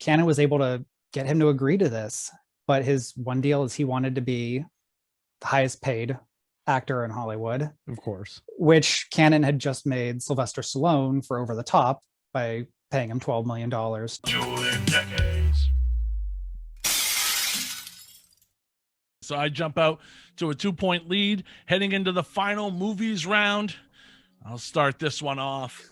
Cannon was able to get him to agree to this. But his one deal is he wanted to be the highest paid actor in Hollywood. Of course. Which Cannon had just made Sylvester Stallone for Over the Top by paying him $12 million. Dueling decades. So I jump out to a 2-point lead heading into the final movies round. I'll start this one off.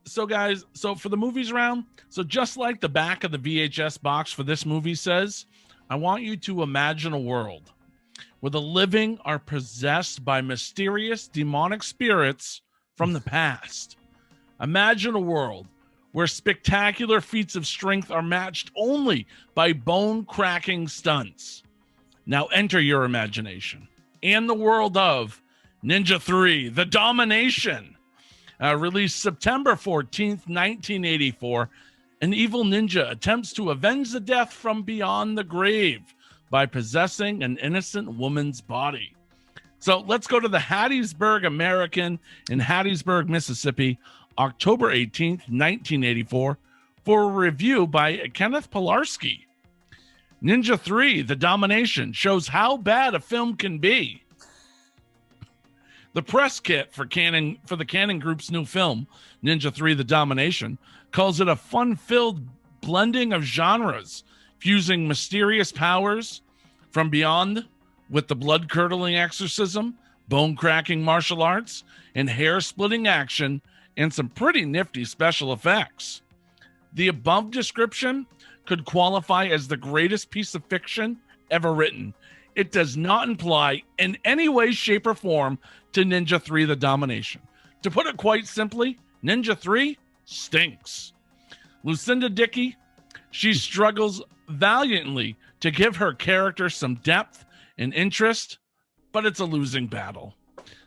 So guys, so for the movies round, so just like the back of the VHS box for this movie says, I want you to imagine a world where the living are possessed by mysterious demonic spirits from the past. Imagine a world where spectacular feats of strength are matched only by bone-cracking stunts. Now enter your imagination and the world of Ninja 3, The Domination. Released September 14th, 1984, an evil ninja attempts to avenge the death from beyond the grave by possessing an innocent woman's body. So let's go to the Hattiesburg American in Hattiesburg, Mississippi, October 18th, 1984, for a review by Kenneth Pilarski. Ninja 3, The Domination, shows how bad a film can be. The press kit for the Cannon Group's new film, Ninja 3, The Domination, calls it a fun-filled blending of genres, fusing mysterious powers from beyond with the blood-curdling exorcism, bone-cracking martial arts, and hair-splitting action, and some pretty nifty special effects. The above description could qualify as the greatest piece of fiction ever written. It does not imply in any way, shape, or form to Ninja 3, The Domination. To put it quite simply, Ninja 3 stinks. Lucinda Dickey, she struggles valiantly to give her character some depth and interest, but it's a losing battle.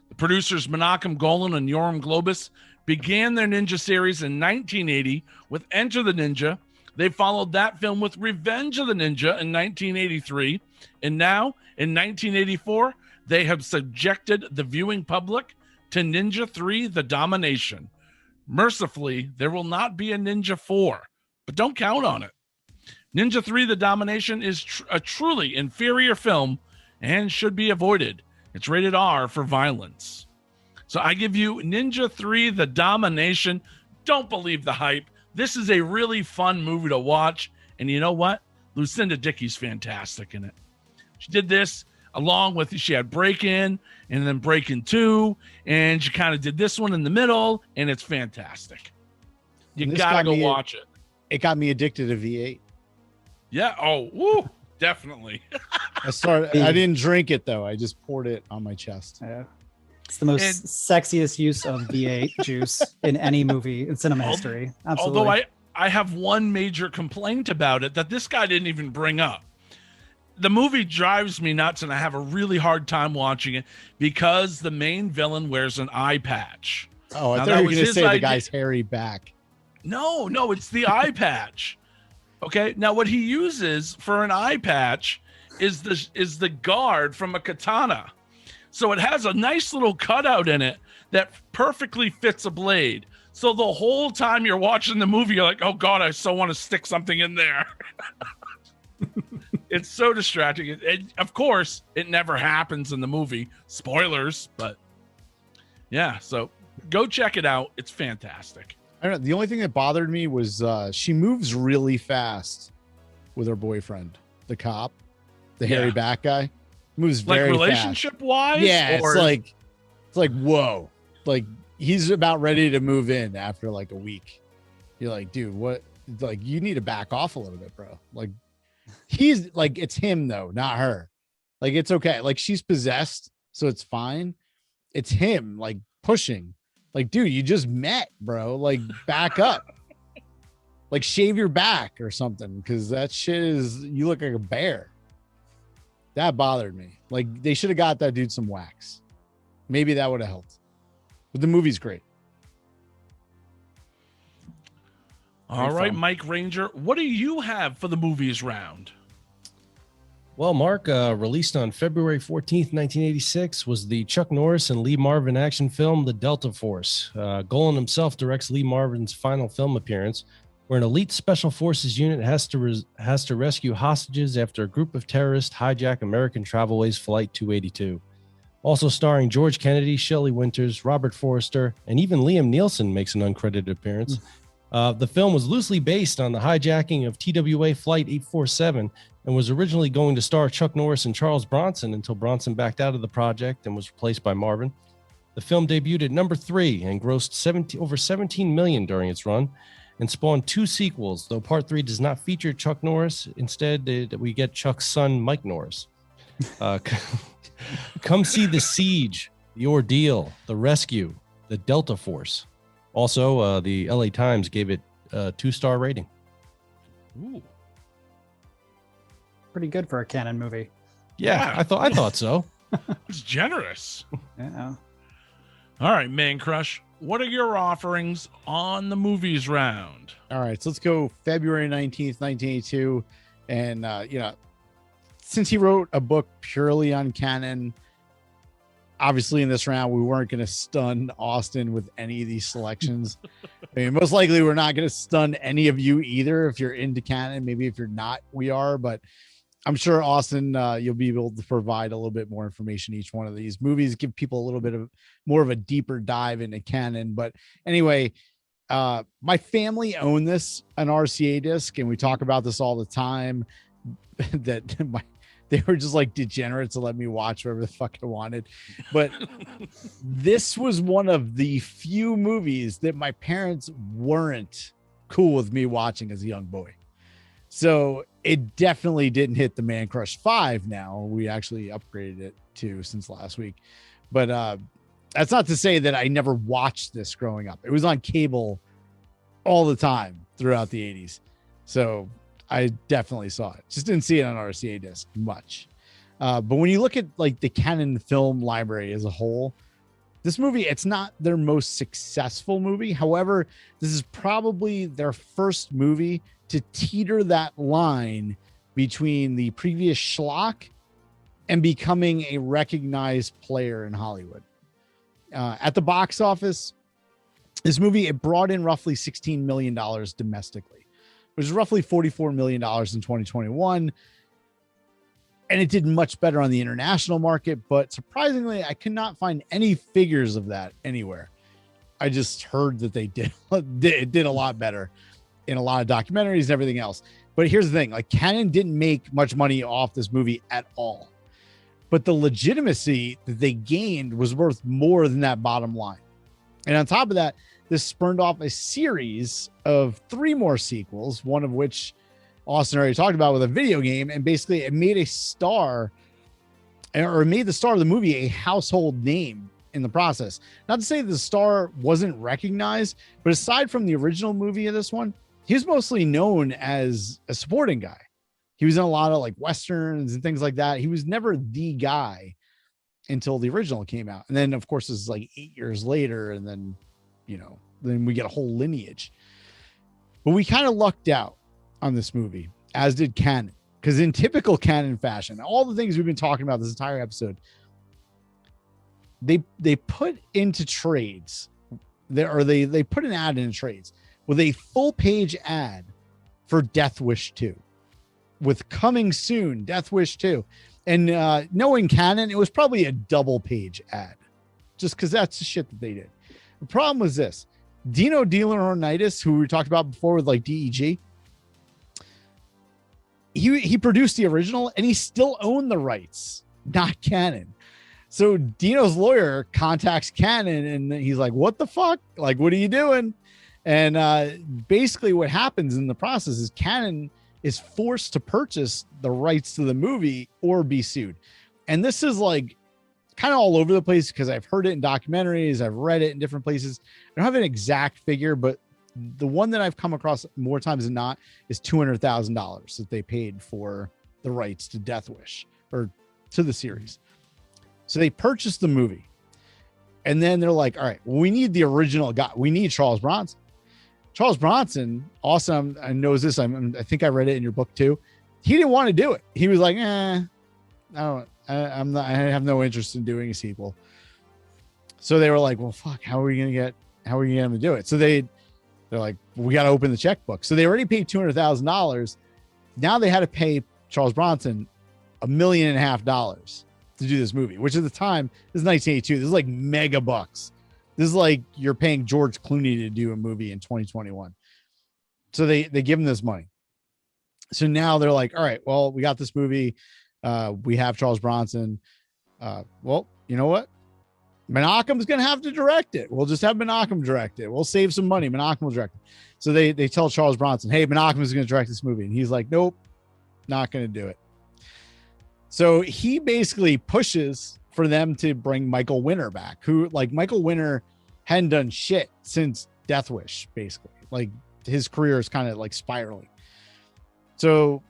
The producers Menachem Golan and Golan and Globus began their Ninja series in 1980 with Enter the Ninja. They followed that film with Revenge of the Ninja in 1983. And now, in 1984, they have subjected the viewing public to Ninja 3, The Domination. Mercifully, there will not be a Ninja 4, but don't count on it. Ninja 3, The Domination is a truly inferior film and should be avoided. It's rated R for violence. So I give you Ninja 3, The Domination. Don't believe the hype. This is a really fun movie to watch. And you know what? Lucinda Dickey's fantastic in it. She did this along with, she had Break-In and then Break-In 2. And she kind of did this one in the middle. And it's fantastic. You got to go watch it. It got me addicted to V8. Yeah. Oh, woo, definitely. I didn't drink it, though. I just poured it on my chest. Yeah. It's the most sexiest use of V8 juice in any movie in cinema history. Absolutely. Although I have one major complaint about it that this guy didn't even bring up. The movie drives me nuts, and I have a really hard time watching it because the main villain wears an eye patch. Oh, I thought you were going to say the guy's hairy back. No, it's the eye patch. Okay, now what he uses for an eye patch is the guard from a katana. So it has a nice little cutout in it that perfectly fits a blade. So the whole time you're watching the movie, you're like, oh God, I so want to stick something in there. It's so distracting. Of course, it never happens in the movie. Spoilers, but yeah, so go check it out. It's fantastic. I don't know. The only thing that bothered me was she moves really fast with her boyfriend, the cop, the hairy back guy. Moves very like relationship fast. Wise. Yeah, it's like whoa, like he's about ready to move in after like a week. You're like, dude, what? Like, you need to back off a little bit, bro. Like, he's like, it's him though, not her. Like, it's okay. Like, she's possessed, so it's fine. It's him, like, pushing. Like, dude, you just met, bro. Like, back up. Like, shave your back or something, because that shit is, you look like a bear. That bothered me. Like, they should have got that dude some wax. Maybe that would have helped. But the movie's great. All right, Mike Ranger, what do you have for the movies round? Well, Mark, released on February 14th, 1986, was the Chuck Norris and Lee Marvin action film, The Delta Force. Golan himself directs Lee Marvin's final film appearance. Of where an elite special forces unit has to rescue hostages after a group of terrorists hijack American Travelways Flight 282. Also starring George Kennedy, Shelley Winters, Robert Forster, and even Liam Neeson makes an uncredited appearance. The film was loosely based on the hijacking of TWA Flight 847 and was originally going to star Chuck Norris and Charles Bronson until Bronson backed out of the project and was replaced by Marvin. The film debuted at number 3 and grossed over $17 million during its run and spawned 2 sequels, though part 3 does not feature Chuck Norris. Instead, we get Chuck's son, Mike Norris. Come see The Siege, The Ordeal, The Rescue, The Delta Force. Also, the LA Times gave it a 2-star rating. Ooh. Pretty good for a canon movie. Yeah. I thought so. It's generous. Yeah. All right, Mancrush, what are your offerings on the movies round? All right, so let's go February 19th, 1982. And, since he wrote a book purely on canon, obviously in this round, we weren't going to stun Austin with any of these selections. I mean, most likely we're not going to stun any of you either. If you're into canon, maybe if you're not, we are, but I'm sure Austin, you'll be able to provide a little bit more information. Each one of these movies give people a little bit of more of a deeper dive into canon. But anyway, my family owned this, an RCA disc, and we talk about this all the time, that they were just like degenerates to let me watch whatever the fuck I wanted. But this was one of the few movies that my parents weren't cool with me watching as a young boy. So it definitely didn't hit the Mancrush 5 now. We actually upgraded it to since last week. But that's not to say that I never watched this growing up. It was on cable all the time throughout the 80s. So I definitely saw it. Just didn't see it on RCA disc much. But when you look at like the canon film library as a whole, this movie, it's not their most successful movie. However, this is probably their first movie to teeter that line between the previous schlock and becoming a recognized player in Hollywood. At the box office, this movie, it brought in roughly $16 million domestically, which is roughly $44 million in 2021. And it did much better on the international market, but surprisingly, I could not find any figures of that anywhere. I just heard that they did a lot better in a lot of documentaries and everything else. But here's the thing, like canon didn't make much money off this movie at all, but the legitimacy that they gained was worth more than that bottom line. And on top of that, this spurned off a series of 3 more sequels, one of which Austin already talked about with a video game. And basically it made the star of the movie a household name in the process. Not to say the star wasn't recognized, but aside from the original movie of this one, he was mostly known as a supporting guy. He was in a lot of like Westerns and things like that. He was never the guy until the original came out. And then of course, this is like 8 years later. And then, then we get a whole lineage, but we kind of lucked out on this movie, as did canon, because in typical canon fashion, all the things we've been talking about this entire episode, they put into trades they put an ad in trades with a full page ad for Death Wish 2 with coming soon, Death Wish 2. And knowing canon, it was probably a double page ad just because that's the shit that they did. The problem was this: Dino De Laurentiis, who we talked about before with like DEG, he produced the original and he still owned the rights, not canon. So Dino's lawyer contacts Canon and he's like, what the fuck? Like, what are you doing? And basically what happens in the process is Canon is forced to purchase the rights to the movie or be sued. And this is like kind of all over the place because I've heard it in documentaries. I've read it in different places. I don't have an exact figure, but the one that I've come across more times than not is $200,000 that they paid for the rights to Death Wish or to the series. So they purchased the movie and then they're like, all right, well, we need the original guy. We need Charles Bronson. Charles Bronson, awesome. I knows this. I think I read it in your book too. He didn't want to do it. He was like, I have no interest in doing a sequel. So they were like, well, fuck, how are we going to get him to do it? So they They're like, we got to open the checkbook. So they already paid $200,000. Now they had to pay Charles Bronson $1.5 million to do this movie, which at the time, this is 1982. This is like mega bucks. This is like you're paying George Clooney to do a movie in 2021. So they give him this money. So now they're like, all right, well, we got this movie. We have Charles Bronson. Well, you know what? Menachem's going to have to direct it. We'll just have Menachem direct it. We'll save some money. Menachem will direct it. So they tell Charles Bronson, hey, Menachem is going to direct this movie. And he's like, nope, not going to do it. So he basically pushes for them to bring Michael Winner back, who like Michael Winner hadn't done shit since Death Wish, basically. Like his career is kind of like spiraling. So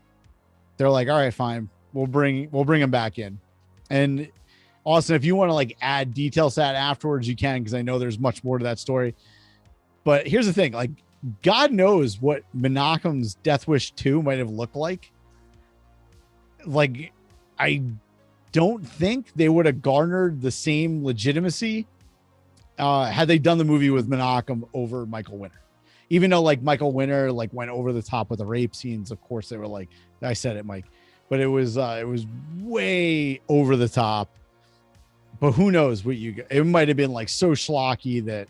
they're like, all right, fine. We'll bring him back in. And Austin, if you want to like add details to that afterwards, you can, because I know there's much more to that story. But here's the thing, like God knows what Menachem's Death Wish 2 might have looked like. Like, I don't think they would have garnered the same legitimacy had they done the movie with Menachem over Michael Winner. Even though like Michael Winner like went over the top with the rape scenes, of course they were like, I said it, Mike, but it was way over the top. But who knows what it might have been like so schlocky that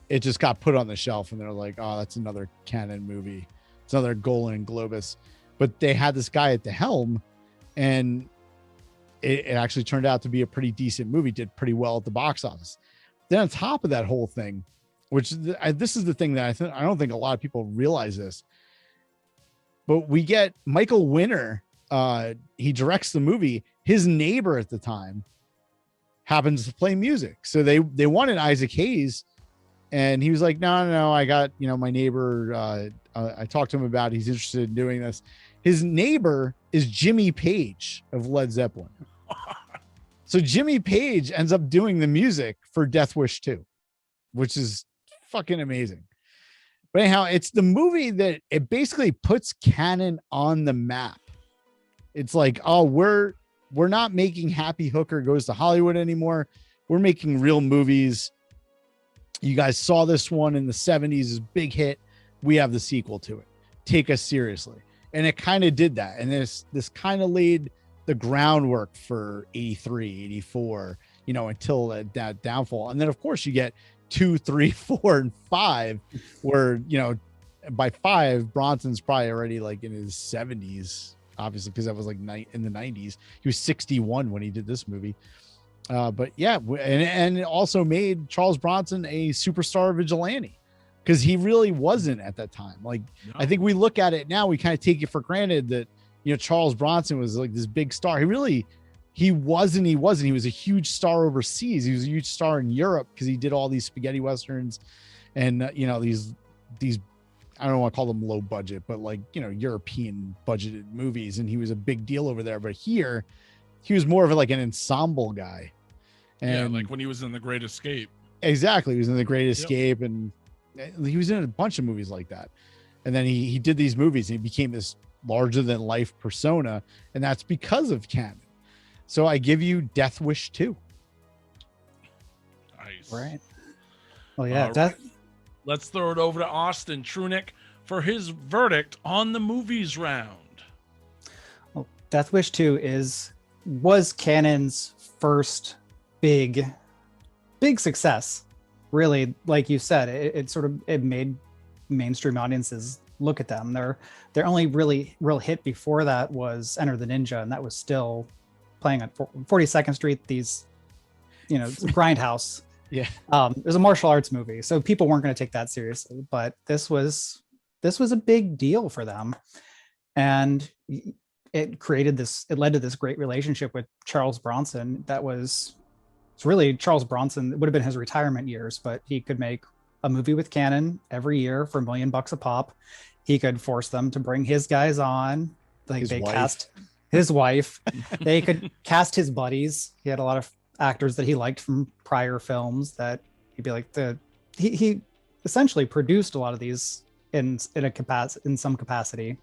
it just got put on the shelf and they're like, oh, that's another canon movie. It's another Golan and Globus. But they had this guy at the helm and it actually turned out to be a pretty decent movie, did pretty well at the box office. Then on top of that whole thing, which this is the thing that I don't think a lot of people realize this, but we get Michael Winner. He directs the movie. His neighbor at the time happens to play music. So they wanted Isaac Hayes and he was like, no, I got, my neighbor. I talked to him about, he's interested in doing this. His neighbor is Jimmy Page of Led Zeppelin. So Jimmy Page ends up doing the music for Death Wish 2, which is fucking amazing. But anyhow, it's the movie that it basically puts canon on the map. It's like, oh, we're not making Happy Hooker Goes to Hollywood anymore. We're making real movies. You guys saw this one in the 70s, is big hit. We have the sequel to it. Take us seriously. And it kind of did that. And this kind of laid the groundwork for 83, 84, until that downfall. And then of course you get 2, 3, 4, and 5, where, by 5, Bronson's probably already like in his 70s, obviously, because that was like in the 90s. He was 61 when he did this movie. But yeah, and it also made Charles Bronson a superstar vigilante, because he really wasn't at that time. Like, no. I think we look at it now, we kind of take it for granted that, Charles Bronson was like this big star. He wasn't. He was a huge star overseas. He was a huge star in Europe because he did all these spaghetti westerns and, these, I don't want to call them low budget, but like, European budgeted movies. And he was a big deal over there. But here he was more of like an ensemble guy. And like when he was in The Great Escape. Exactly. He was in The Great Escape and he was in a bunch of movies like that. And then he did these movies and he became this larger than life persona. And that's because of canon. So I give you Death Wish 2. Nice. Right. Well, yeah. Right. Let's throw it over to Austin Trunick for his verdict on the movies round. Well, Death Wish 2 was canon's first big success. Really, like you said, it made mainstream audiences look at them. Their only real hit before that was Enter the Ninja, and that was still playing on 42nd Street, these, grindhouse. Yeah. It was a martial arts movie, so people weren't going to take that seriously, but this was a big deal for them. And it led to this great relationship with Charles Bronson. It's really Charles Bronson. It would have been his retirement years, but he could make a movie with canon every year for $1 million a pop. He could force them to bring his guys on. Like cast his wife. They could cast his buddies. He had a lot of actors that he liked from prior films that he'd be like he essentially produced a lot of these in some capacity.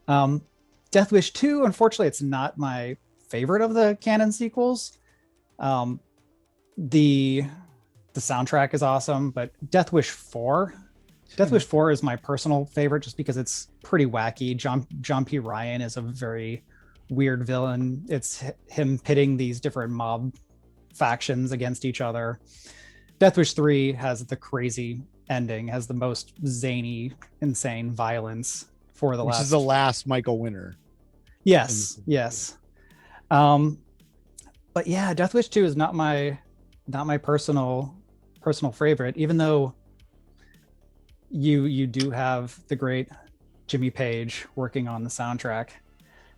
Death Wish 2, unfortunately, it's not my favorite of the canon sequels. The soundtrack is awesome, but Death Wish 4 Death Wish 4 is my personal favorite just because it's pretty wacky. John P. Ryan is a very weird villain. It's him pitting these different mob factions against each other. Death Wish 3 has the crazy ending, has the most zany, insane violence for the Which last. is the last Michael Winner. Yes. But yeah, Death Wish 2 is not my personal favorite, even though you do have the great Jimmy Page working on the soundtrack.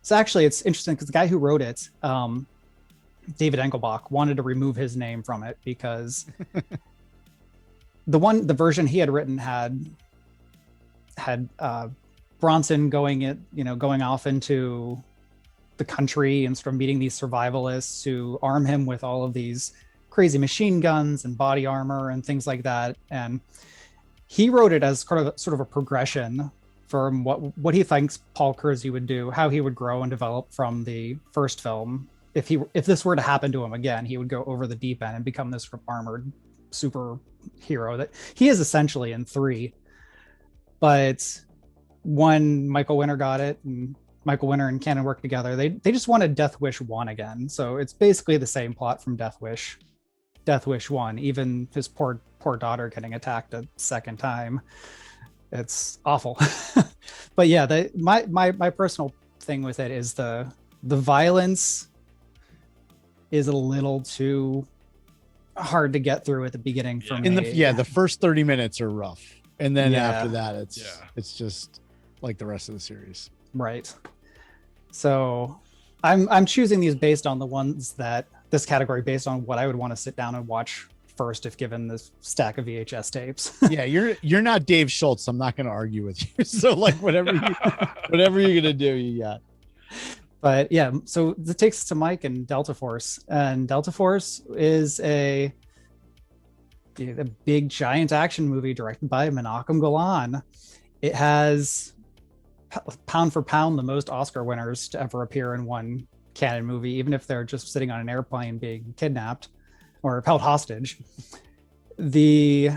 So actually it's interesting because the guy who wrote it, David Engelbach, wanted to remove his name from it because the version he had written had Bronson going off into the country and sort of meeting these survivalists who arm him with all of these crazy machine guns and body armor and things like that. And he wrote it as sort of a progression from what he thinks Paul Kersey would do, how he would grow and develop from the first film. If this were to happen to him again, he would go over the deep end and become this armored superhero that he is essentially in 3. But when Michael Winner got it, and Michael Winner and Cannon worked together, they just wanted Death Wish 1 again. So it's basically the same plot from Death Wish 1, even his poor daughter getting attacked a second time. It's awful. But yeah, my personal thing with it is the violence is a little too hard to get through at the beginning for me. The first 30 minutes are rough, and then after that it's just like the rest of the series. Right. So I'm choosing these based on the ones that this category, based on what I would want to sit down and watch first if given this stack of VHS tapes. Yeah, you're not Dave Schultz. I'm not going to argue with you. So like whatever you're going to do, you got. But yeah, so it takes us to Mike and Delta Force. And Delta Force is a big giant action movie directed by Menachem Golan. It has, pound for pound, the most Oscar winners to ever appear in one canon movie, even if they're just sitting on an airplane being kidnapped or held hostage. It's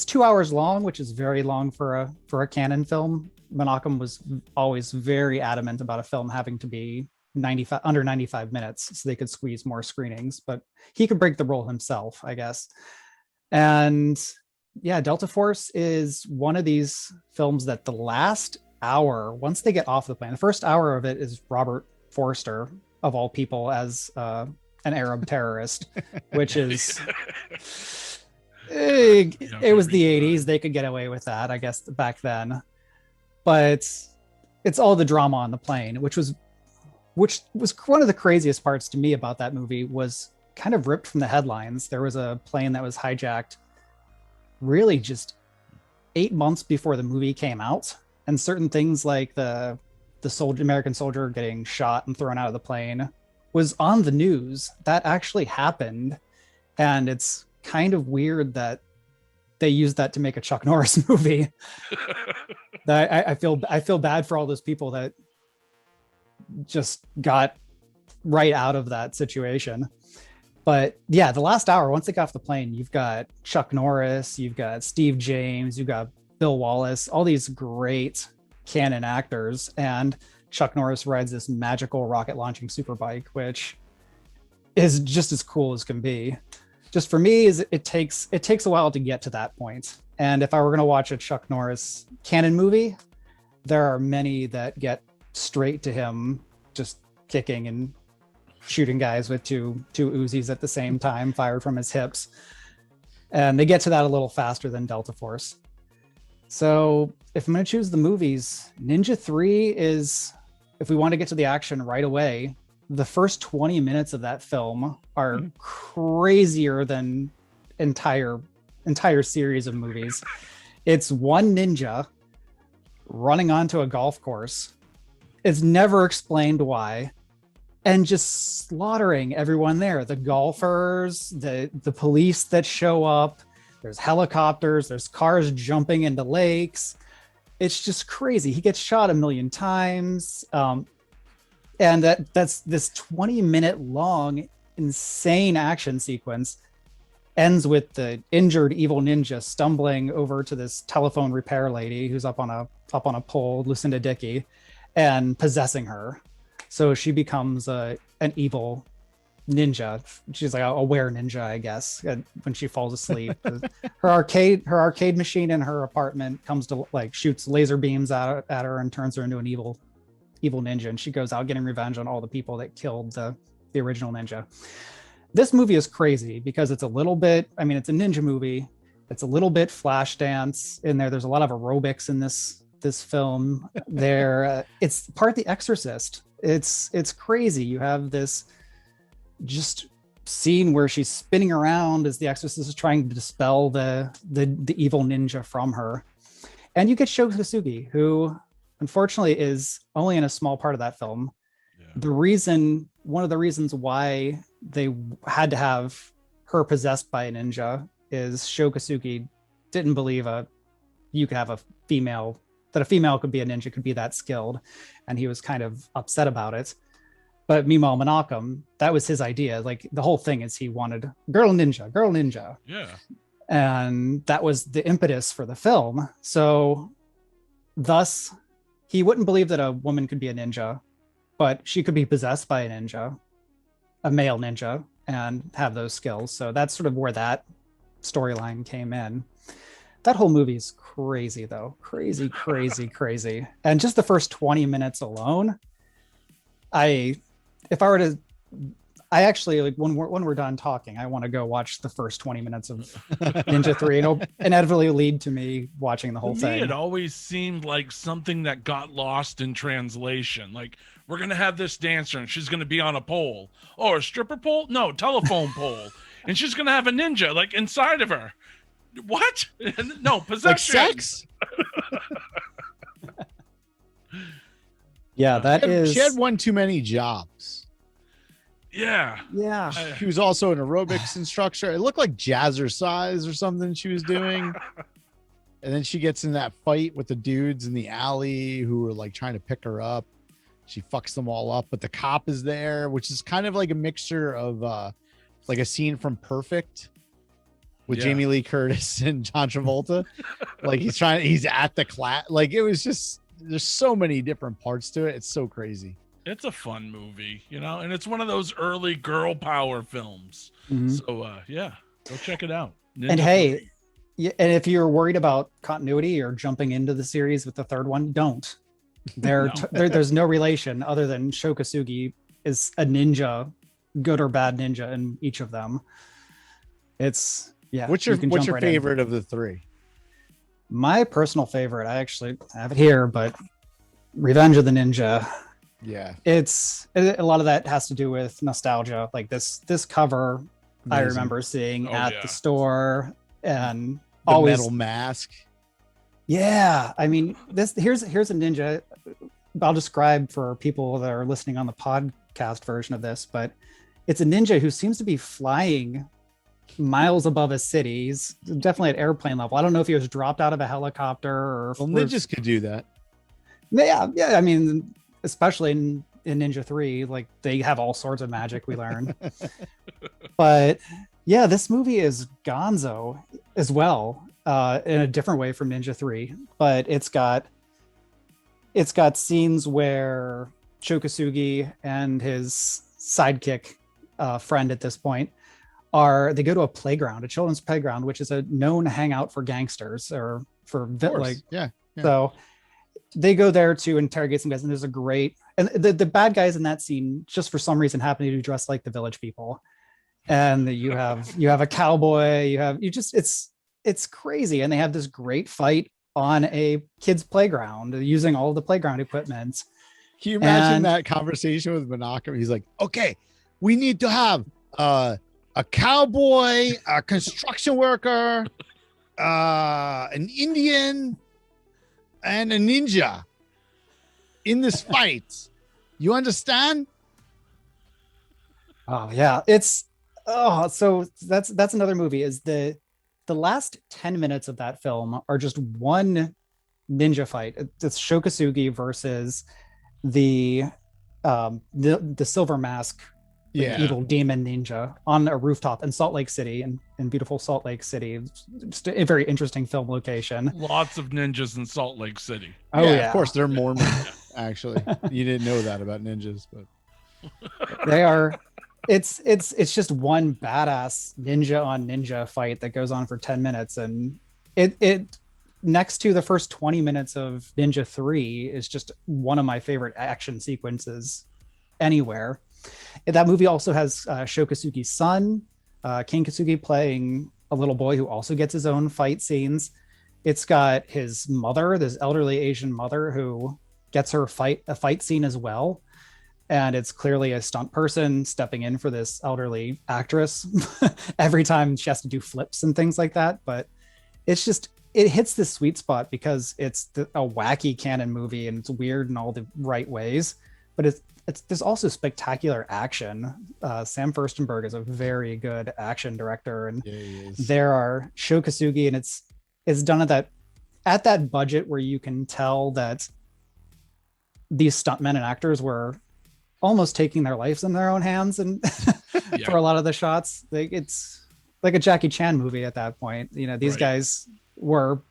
2 hours long, which is very long for a canon film. Menachem was always very adamant about a film having to be under 95 minutes so they could squeeze more screenings, but he could break the rule himself, I guess. And yeah, Delta Force is one of these films that the last hour, once they get off the plane, the first hour of it is Robert Forster, of all people, as an Arab terrorist, which is it was the 80s. They could get away with that, I guess, back then. But it's all the drama on the plane, which was one of the craziest parts to me about that movie. Was kind of ripped from the headlines. There was a plane that was hijacked really just 8 months before the movie came out, and certain things like the American soldier getting shot and thrown out of the plane was on the news. That actually happened, and it's kind of weird that they used that to make a Chuck Norris movie. I feel bad for all those people that just got right out of that situation. But yeah, the last hour, once they got off the plane, you've got Chuck Norris, you've got Steve James, you've got Bill Wallace, all these great canon actors, and Chuck Norris rides this magical rocket launching superbike, which is just as cool as can be. Just for me, it takes a while to get to that point. And if I were going to watch a Chuck Norris canon movie, there are many that get straight to him just kicking and shooting guys with two Uzis at the same time, fired from his hips. And they get to that a little faster than Delta Force. So if I'm going to choose the movies, Ninja 3 is, if we want to get to the action right away, the first 20 minutes of that film are crazier than entire series of movies. It's one ninja running onto a golf course. It's never explained why, and just slaughtering everyone there. The golfers, the police that show up, there's helicopters, there's cars jumping into lakes. It's just crazy. He gets shot 1 million times. And that's this 20-minute long insane action sequence ends with the injured evil ninja stumbling over to this telephone repair lady who's up on a pole, Lucinda Dickey, and possessing her. So she becomes an evil ninja. She's like a aware ninja, I guess, when she falls asleep. her arcade machine in her apartment comes to like shoots laser beams at her and turns her into an evil ninja, and she goes out getting revenge on all the people that killed the original ninja. This movie is crazy because it's a little bit, I mean, it's a ninja movie. It's a little bit Flashdance in there. There's a lot of aerobics in this film. It's part The Exorcist. It's crazy. You have this just scene where she's spinning around as the Exorcist is trying to dispel the evil ninja from her. And you get Sho Kosugi, who unfortunately is only in a small part of that film. Yeah. One of the reasons why they had to have her possessed by a ninja is Sho Kosugi didn't believe you could have a female could be a ninja, could be that skilled, and he was kind of upset about it. But meanwhile, Menachem, that was his idea. Like the whole thing is he wanted girl ninja. Yeah. And that was the impetus for the film. So thus he wouldn't believe that a woman could be a ninja, but she could be possessed by a ninja, a male ninja, and have those skills. So that's sort of where that storyline came in. That whole movie is crazy though. Crazy. And just the first 20 minutes alone, I actually, like when we're done talking, I want to go watch the first 20 minutes of Ninja 3, and it'll inevitably lead to me watching the whole thing. It always seemed like something that got lost in translation. Like, we're going to have this dancer and she's going to be on a pole. Oh, a stripper pole? No, telephone pole. And she's going to have a ninja like inside of her. What? No, possession. Like sex? Yeah, she had one too many jobs. Yeah. She was also an aerobics instructor. It looked like jazzercise or something she was doing. And then she gets in that fight with the dudes in the alley who were like trying to pick her up. She fucks them all up, but the cop is there, which is kind of like a mixture of like a scene from Perfect with Jamie Lee Curtis and John Travolta. Like he's at the class. Like it was just, there's so many different parts to it. It's so crazy. It's a fun movie, and it's one of those early girl power films. Mm-hmm. So go check it out. Ninja and hey, 3. yeah, and if you're worried about continuity or jumping into the series with the third one, don't. There's no relation other than Sho Kosugi is a ninja, good or bad ninja in each of them. It's What's your favorite of the three? My personal favorite, I actually have it here, but Revenge of the Ninja. Yeah, a lot of that has to do with nostalgia. Like this cover, amazing. I remember seeing at the store, and the always metal mask. Yeah, I mean, here's a ninja. I'll describe for people that are listening on the podcast version of this, but it's a ninja who seems to be flying miles above a city. He's definitely at airplane level. I don't know if he was dropped out of a helicopter or. Well, ninjas could do that. Yeah. I mean, especially in Ninja 3, like they have all sorts of magic we learn. But yeah, this movie is gonzo as well, in a different way from Ninja 3. But it's got scenes where Sho Kosugi and his sidekick friend at this point they go to a playground, a children's playground, which is a known hangout for gangsters or for yeah. So they go there to interrogate some guys, and there's a great, and the bad guys in that scene just for some reason happen to dress like the Village People, and you have a cowboy, it's crazy, and they have this great fight on a kid's playground using all the playground equipment. Can you imagine that conversation with Menachem? He's like, okay, we need to have a cowboy, a construction worker, an Indian, and a ninja in this fight. You understand? Oh yeah, so that's another movie. Is the last 10 minutes of that film are just one ninja fight. It's Sho Kosugi versus the Silver Mask Yeah. evil demon ninja on a rooftop in Salt Lake City, in beautiful Salt Lake City. It's just a very interesting film location. Lots of ninjas in Salt Lake City. Oh yeah, Of course they're Mormon. Actually, you didn't know that about ninjas, but they are. It's just one badass ninja on ninja fight that goes on for 10 minutes, and it next to the first 20 minutes of Ninja 3 is just one of my favorite action sequences anywhere. That movie also has Shokasugi's son, King Kasugi, playing a little boy who also gets his own fight scenes. It's got his mother, this elderly Asian mother, who gets her a fight scene as well. And it's clearly a stunt person stepping in for this elderly actress every time she has to do flips and things like that. But it's just, it hits this sweet spot because it's a wacky canon movie and it's weird in all the right ways, but there's also spectacular action. Sam Furstenberg is a very good action director, and there are Shokasugi, and it's done at that budget where you can tell that these stuntmen and actors were almost taking their lives in their own hands, and for a lot of the shots, it's like a Jackie Chan movie at that point. You know, these guys were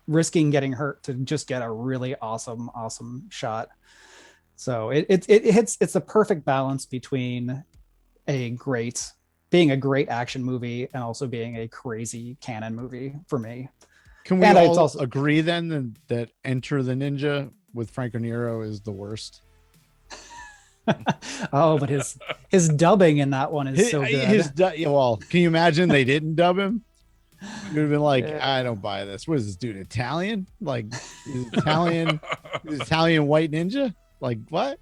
risking getting hurt to just get a really awesome shot. So it hits, it's a perfect balance between being a great action movie and also being a crazy canon movie for me. Can we all agree then that Enter the Ninja with Franco Nero is the worst? Oh, but his dubbing in that one is so good. Well, can you imagine they didn't dub him? You would have been like, I don't buy this. What is this dude, Italian? Like, is Italian white ninja? Like, what?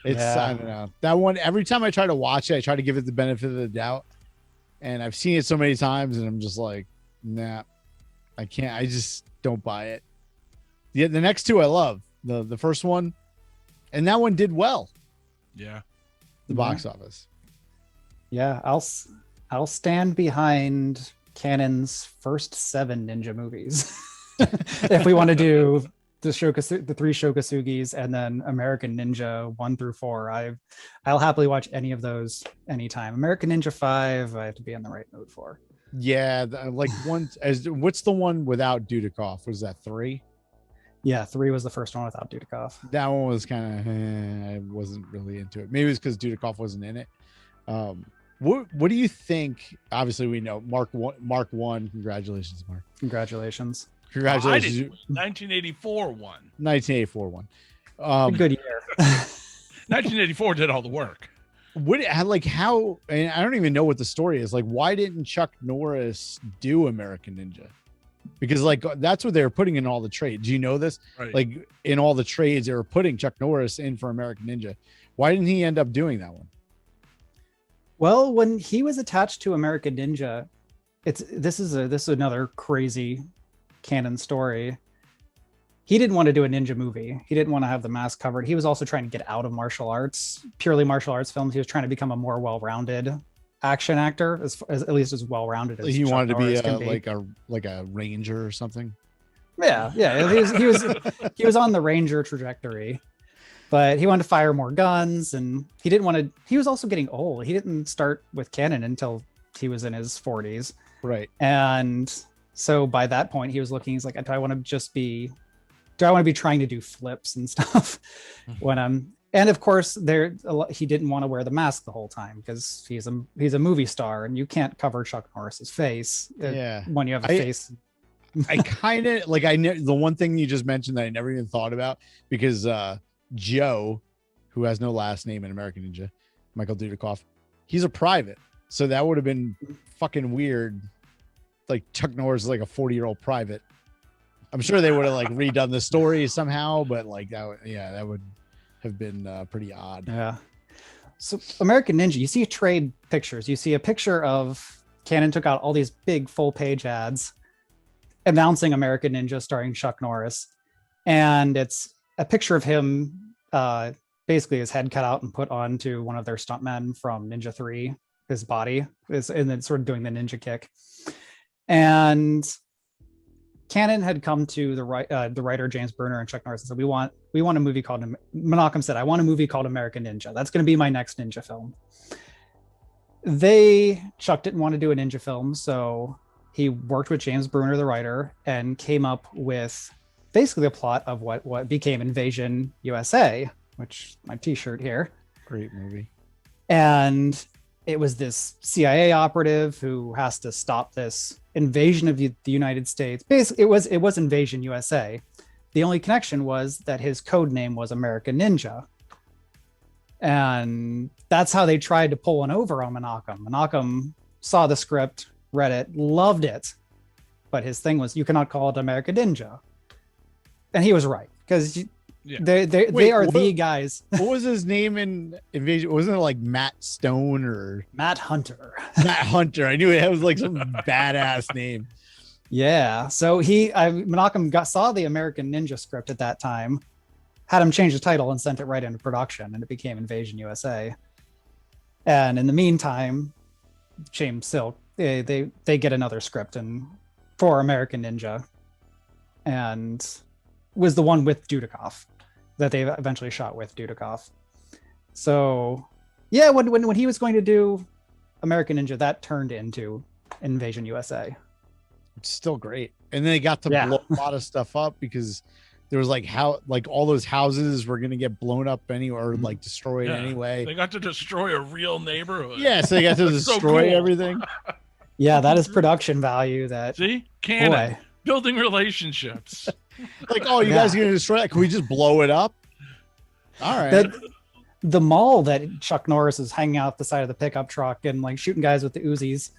I don't know. That one, every time I try to watch it, I try to give it the benefit of the doubt. And I've seen it so many times, and I'm just like, nah, I can't. I just don't buy it. The next two I love. The first one, and that one did well. Yeah. The box office. Yeah, I'll stand behind Canon's first 7 ninja movies. If we want to do the 3 Shokasugis and then American Ninja 1 through 4, I'll happily watch any of those anytime. American Ninja 5, I have to be in the right mood for. Yeah, what's the one without Dudikoff? Was that 3? Yeah, 3 was the first one without Dudikoff. That one was kind of I wasn't really into it. Maybe it's because Dudikoff wasn't in it. What do you think? Obviously, we know Mark won. Congratulations, Mark. Congratulations. 1984 one. 1984 one. Good year. 1984 did all the work. How? And I don't even know what the story is. Like, why didn't Chuck Norris do American Ninja? Because that's what they were putting in all the trades. Do you know this? Right. Like in all the trades, they were putting Chuck Norris in for American Ninja. Why didn't he end up doing that one? Well, when he was attached to American Ninja, this is another crazy canon story. He didn't want to do a ninja movie. He didn't want to have the mask covered. He was also trying to get out of purely martial arts films. He was trying to become a more well-rounded action actor, at least as well-rounded as he Chuck wanted Norris to be like a ranger or something. Yeah. He was on the ranger trajectory, but he wanted to fire more guns, and he was also getting old. He didn't start with canon until he was in his 40s. Right. And so by that point, he's like, do I want to be trying to do flips and stuff and of course he didn't want to wear the mask the whole time because he's a movie star, and you can't cover Chuck Norris's face when you have a face. I kind of the one thing you just mentioned that I never even thought about, because Joe, who has no last name in American Ninja, Michael Dudikoff, he's a private, so that would have been fucking weird. Like Chuck Norris is like a 40-year-old private. I'm sure they would have redone the story somehow, but that would have been pretty odd. Yeah. So American Ninja, you see trade pictures. You see a picture of Canon took out all these big full-page ads announcing American Ninja starring Chuck Norris, and it's a picture of him, basically his head cut out and put onto one of their stuntmen from Ninja 3. His body is, and then sort of doing the ninja kick. And Canon had come to the writer James Bruner and Chuck Norris and said, we want a movie called, Menachem said, I want a movie called American Ninja. That's going to be my next ninja film. Chuck didn't want to do a ninja film, so he worked with James Bruner, the writer, and came up with basically the plot of what became Invasion USA, which my t-shirt here. Great movie. And it was this CIA operative who has to stop this invasion of the United States. Basically, it was Invasion USA. The only connection was that his code name was American Ninja. And that's how they tried to pull one over on Menachem. Menachem saw the script, read it, loved it. But his thing was, you cannot call it American Ninja. And he was right, because they are the guys. What was his name in Invasion? Wasn't it like Matt Stone or Matt Hunter? Matt Hunter. I knew it was like some badass name. Yeah. So Menachem saw the American Ninja script at that time, had him change the title and sent it right into production, and it became Invasion USA. And in the meantime, James Silk, they get another script for American Ninja, and was the one with Dudikoff that they eventually shot with Dudikoff. So yeah, when he was going to do American Ninja, that turned into Invasion USA. It's still great. And then they got to blow a lot of stuff up because there was like all those houses were going to get blown up anywhere, or like destroyed anyway. They got to destroy a real neighborhood. Yeah, so they got to destroy everything. Yeah, that is production value. That see, Canon building relationships. Like, oh, you guys are going to destroy that? Can we just blow it up? All right. The mall that Chuck Norris is hanging out the side of the pickup truck and like shooting guys with the Uzis,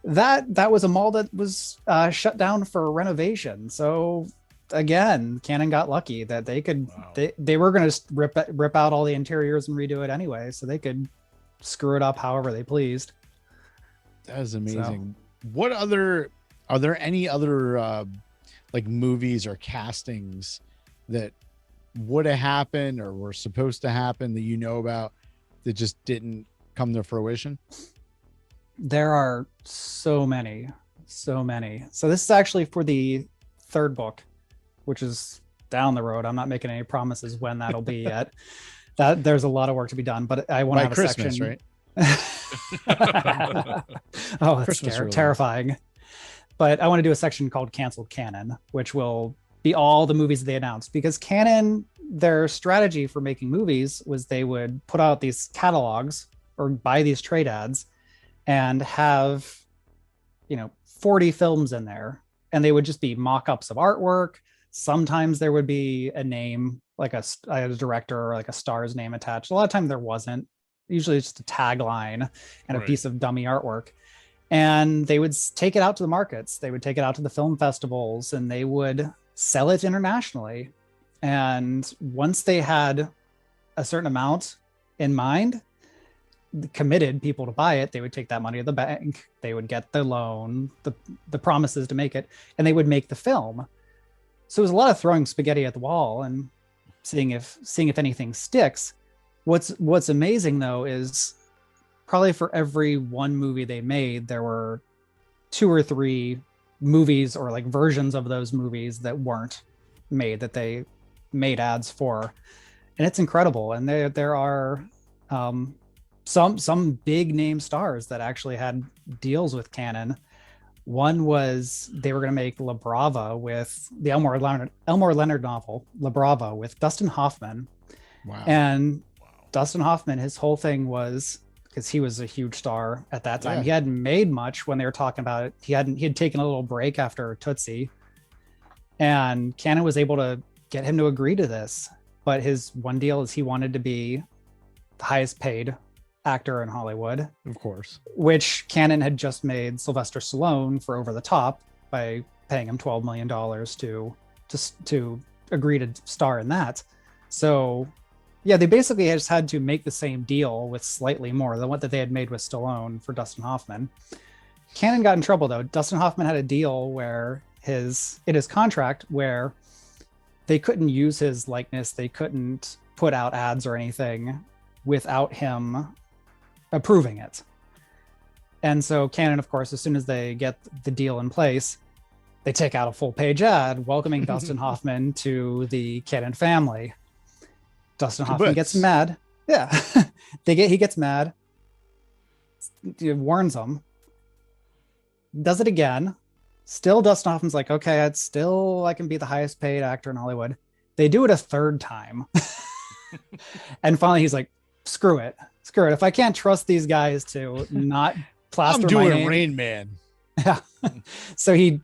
that was a mall that was shut down for renovation. So again, Canon got lucky that they could they were going to rip out all the interiors and redo it anyway, so they could screw it up however they pleased. That is amazing. So, are there any other like movies or castings that would have happened or were supposed to happen that you know about that just didn't come to fruition? There are so many. So this is actually for the third book, which is down the road. I'm not making any promises when that'll be yet. That there's a lot of work to be done, but I want to have Christmas, a section, right? Oh, that's terrifying. But I want to do a section called Canceled Canon, which will be all the movies they announced, because Canon, their strategy for making movies was they would put out these catalogs or buy these trade ads and have, 40 films in there, and they would just be mock-ups of artwork. Sometimes there would be a name, like a director or like a star's name attached. A lot of times there wasn't. Usually it's just a tagline and a piece of dummy artwork. And they would take it out to the markets. They would take it out to the film festivals, and they would sell it internationally. And once they had a certain amount in mind, committed people to buy it, they would take that money to the bank. They would get the loan, the promises to make it, and they would make the film. So it was a lot of throwing spaghetti at the wall and seeing if anything sticks. What's amazing though is probably for every one movie they made, there were 2 or 3 movies or like versions of those movies that weren't made, that they made ads for. And it's incredible. And there are some big name stars that actually had deals with Canon. One was they were going to make La Brava with the Elmore Leonard novel, La Brava, with Dustin Hoffman. Wow. And Dustin Hoffman, his whole thing was, because he was a huge star at that time. Yeah. He hadn't made much when they were talking about it. He had taken a little break after Tootsie, and Canon was able to get him to agree to this. But his one deal is he wanted to be the highest paid actor in Hollywood, of course, which Canon had just made Sylvester Stallone for Over the Top by paying him $12 million to agree to star in that. So yeah, they basically just had to make the same deal with slightly more than what that they had made with Stallone for Dustin Hoffman. Canon got in trouble though. Dustin Hoffman had a deal where in his contract where they couldn't use his likeness, they couldn't put out ads or anything without him approving it. And so Canon, of course, as soon as they get the deal in place, they take out a full page ad welcoming Dustin Hoffman to the Cannon family. Dustin Hoffman gets mad. Yeah. He gets mad. He warns them. Does it again. Still Dustin Hoffman's like, okay, I can be the highest paid actor in Hollywood. They do it a third time. And finally he's like, screw it. If I can't trust these guys to not plaster I'm doing my name, Rain Man. yeah. So he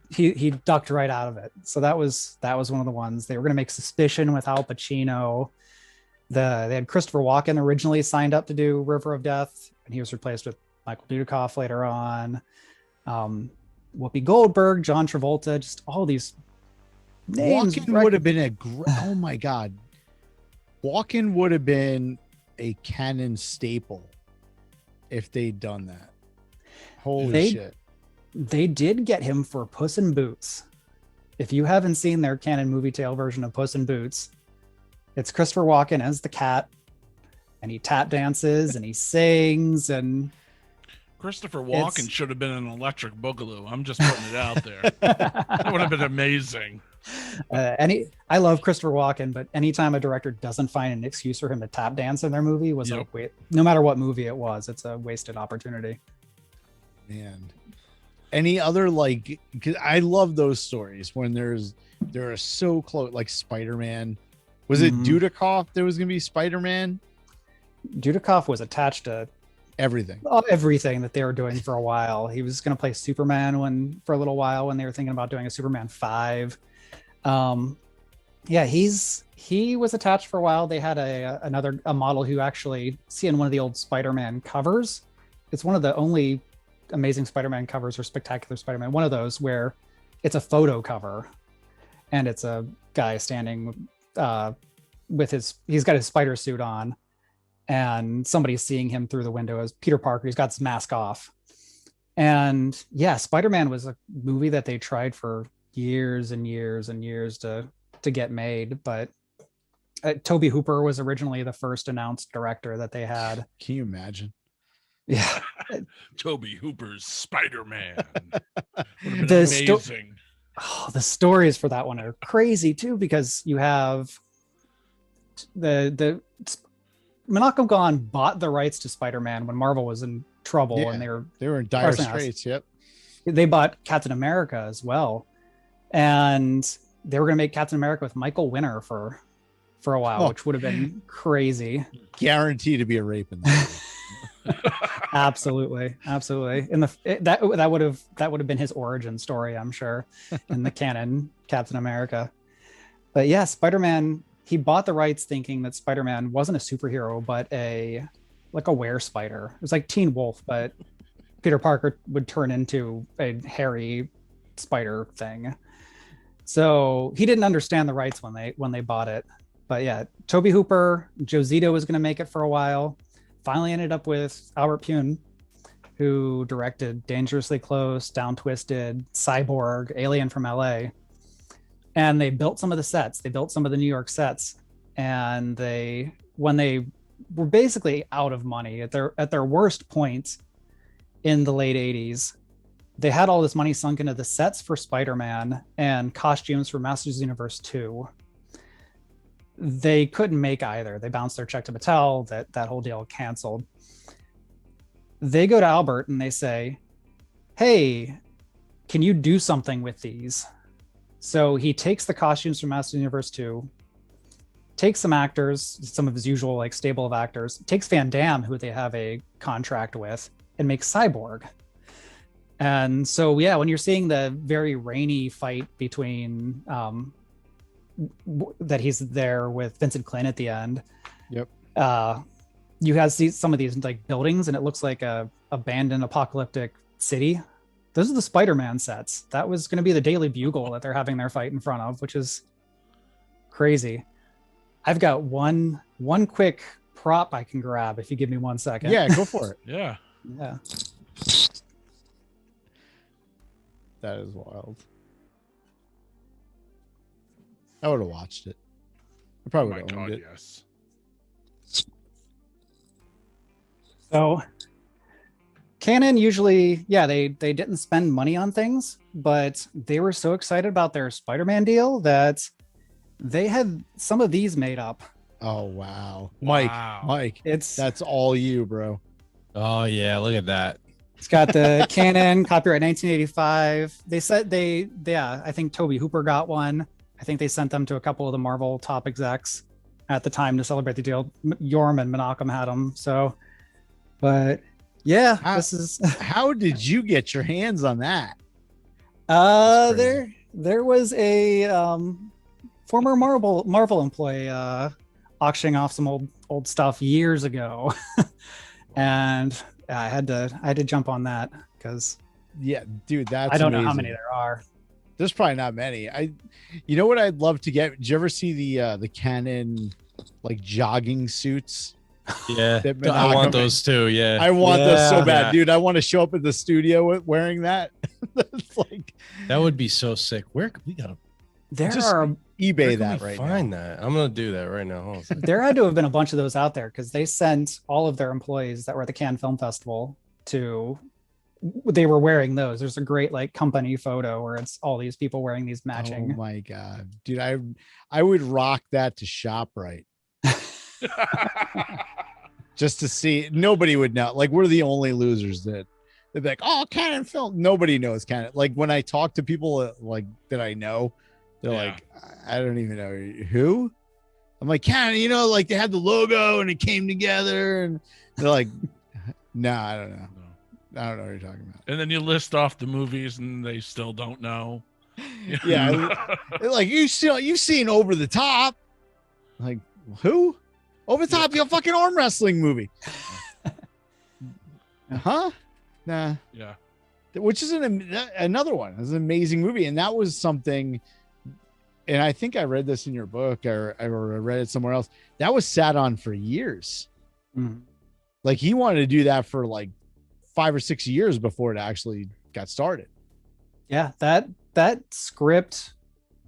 ducked right out of it. So that was one of the ones. They were going to make Suspicion with Al Pacino. They had Christopher Walken originally signed up to do River of Death, and he was replaced with Michael Dudikoff later on. Whoopi Goldberg, John Travolta, just all these names. Walken would have been oh my God. Walken would have been a canon staple if they'd done that. Holy shit. They did get him for Puss in Boots. If you haven't seen their canon movie tale version of Puss in Boots, it's Christopher Walken as the cat, and he tap dances and he sings, and Christopher Walken should have been an Electric Boogaloo. I'm just putting it out there. That would have been amazing. I love Christopher Walken, but anytime a director doesn't find an excuse for him to tap dance in their movie no matter what movie it was, it's a wasted opportunity. Man, any other, like, 'cause I love those stories when they're so close, like Spider-Man. Was it Dudikoff that was going to be Spider-Man? Dudikoff was attached to everything that they were doing for a while. He was going to play Superman for a little while when they were thinking about doing a Superman 5. He was attached for a while. They had a model who actually see in one of the old Spider-Man covers. It's one of the only Amazing Spider-Man covers or Spectacular Spider-Man, one of those where it's a photo cover and it's a guy standing he's got his spider suit on, and somebody's seeing him through the window as Peter Parker. He's got his mask off. And yeah, Spider-Man was a movie that they tried for years and years and years to get made, but Tobe Hooper was originally the first announced director that they had. Can you imagine? Yeah. Tobe Hooper's Spider-Man. Amazing. The stories for that one are crazy too, because you have the Menachem Golan bought the rights to Spider-Man when Marvel was in trouble, and they were in dire straits. Yep. They bought Captain America as well, and they were going to make Captain America with Michael Winner for a while, which would have been crazy. Guaranteed to be a rape in that. Absolutely. That would have been his origin story, I'm sure, in the canon Captain America. But yeah, Spider-Man, he bought the rights thinking that Spider-Man wasn't a superhero, but a were-spider. It was like Teen Wolf, but Peter Parker would turn into a hairy spider thing. So he didn't understand the rights when they bought it. But yeah, Tobe Hooper, Joe Zito was going to make it for a while. Finally ended up with Albert Pune, who directed Dangerously Close, Down Twisted, Cyborg, Alien from LA. And they built some of the sets. They built some of the New York sets. And when they were basically out of money at their worst point in the late 80s, they had all this money sunk into the sets for Spider-Man and costumes for Masters of the Universe 2. They couldn't make either. They bounced their check to Mattel. That whole deal canceled. They go to Albert and they say, hey, can you do something with these? So he takes the costumes from Masters of the Universe 2, takes some actors, some of his usual stable of actors, takes Van Damme, who they have a contract with, and makes Cyborg. And so, yeah, when you're seeing the very rainy fight between that he's there with Vincent Klin at the end. Yep. You have some of these buildings, and it looks like a abandoned apocalyptic city. Those are the Spider-Man sets. That was going to be the Daily Bugle that they're having their fight in front of, which is crazy. I've got one quick prop I can grab if you give me 1 second. Yeah, go for it. Yeah. Yeah. That is wild. I would have watched it. I probably would have owned it. Yes. So Canon usually, yeah, they didn't spend money on things, but they were so excited about their Spider-Man deal that they had some of these made up. Oh wow. Wow. Mike, It's that's all you, bro. Oh yeah, look at that. It's got the Canon copyright 1985. They said yeah, I think Toby Hooper got one. I think they sent them to a couple of the Marvel top execs at the time to celebrate the deal. Yorm and Menachem had them. So, but yeah, this is How did you get your hands on that? That's crazy. there was a former Marvel employee auctioning off some old stuff years ago, and I had to jump on that because Yeah, dude, that's I don't know how amazing. many there are. There's probably not many. You know what I'd love to get? Did you ever see the Canon like jogging suits? Yeah, That I Menachem- want those too. Yeah, I want those so Yeah. bad, Yeah. dude. I want to show up at the studio wearing that. It's like that would be so sick. Where we gotta There Just are eBay where can that we right find now. that? I'm gonna do that right now. Hold on a second. there had to have been a bunch of those out there because they sent all of their employees that were at the Cannes Film Festival they were wearing those. There's a great like company photo where it's all these people wearing these Oh matching. my god, dude! I would rock that to ShopRite just to see. Nobody would know. Like we're the only losers that they'd be like, "Oh, Canon film." Nobody knows Canon. Like when I talk to people like that I know, they're Yeah. like, "I don't even know who." I'm like, "Canon, you know, like they had the logo and it came together," and they're like, "No, I don't know. I don't know what you're talking about." And then you list off the movies and they still don't know. Yeah, they're like you've seen Over the Top. Like who? Over the Top, your fucking arm wrestling movie. Huh? Nah. Yeah. Which is another one. It's an amazing movie, and that was something. And I think I read this in your book, or I read it somewhere else. That was sat on for years. Mhm. Like he wanted to do that for like 5 or 6 years before it actually got started. Yeah, that script